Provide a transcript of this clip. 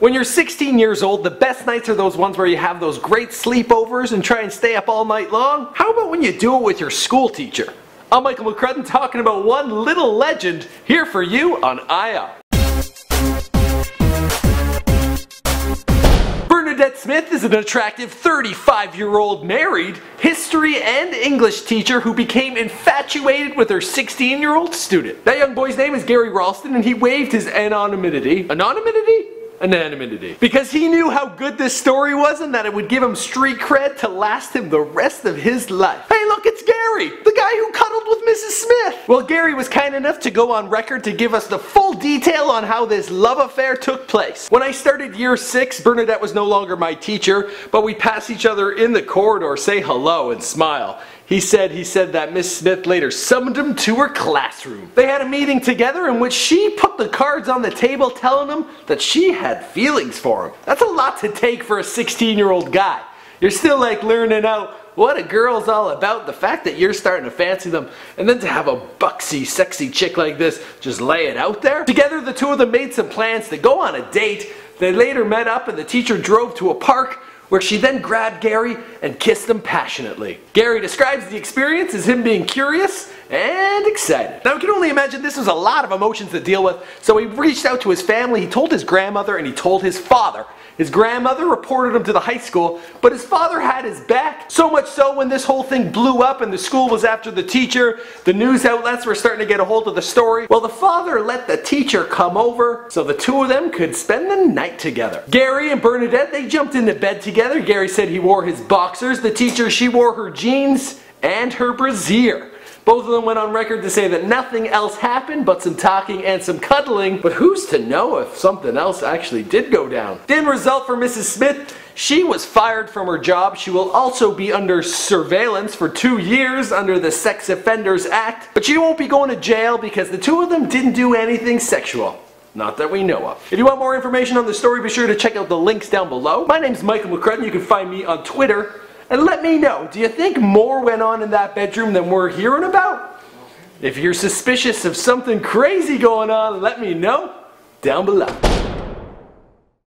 When you're 16 years old, the best nights are those ones where you have those great sleepovers and try and stay up all night long. How about when you do it with your school teacher? I'm Michael McCrudden talking about one little legend here for you on IR. Bernadette Smith is an attractive 35-year-old married history and English teacher who became infatuated with her 16-year-old student. That young boy's name is Gary Ralston, and he waived his anonymity. Anonymity. Because he knew how good this story was and that it would give him street cred to last him the rest of his life. Hey look, it's Gary, the guy who cuddled with Mrs. Smith. Well, Gary was kind enough to go on record to give us the full detail on how this love affair took place. When I started year 6, Bernadette was no longer my teacher, but we pass each other in the corridor, say hello and smile. He said that Miss Smith later summoned him to her classroom. They had a meeting together in which she put the cards on the table telling him that she had feelings for him. That's a lot to take for a 16-year-old guy. You're still like learning out what a girl's all about, the fact that you're starting to fancy them, and then to have a buxy, sexy chick like this just lay it out there. Together the two of them made some plans to go on a date. They later met up and the teacher drove to a park where she then grabbed Gary and kissed him passionately. Gary describes the experience as him being curious and excited. Now, you can only imagine this was a lot of emotions to deal with, so he reached out to his family, he told his grandmother, and he told his father. His grandmother reported him to the high school, but his father had his back. So much so when this whole thing blew up and the school was after the teacher, the news outlets were starting to get a hold of the story. Well, the father let the teacher come over so the two of them could spend the night together. Gary and Bernadette, they jumped into bed together. Gary said he wore his boxers. The teacher, she wore her jeans and her brassiere. Both of them went on record to say that nothing else happened but some talking and some cuddling, but who's to know if something else actually did go down? The end result for Mrs. Smith, she was fired from her job. She will also be under surveillance for 2 years under the Sex Offenders Act, but she won't be going to jail because the two of them didn't do anything sexual. Not that we know of. If you want more information on the story, be sure to check out the links down below. My name's Michael McCrudden. You can find me on Twitter. And let me know, do you think more went on in that bedroom than we're hearing about? If you're suspicious of something crazy going on, let me know down below.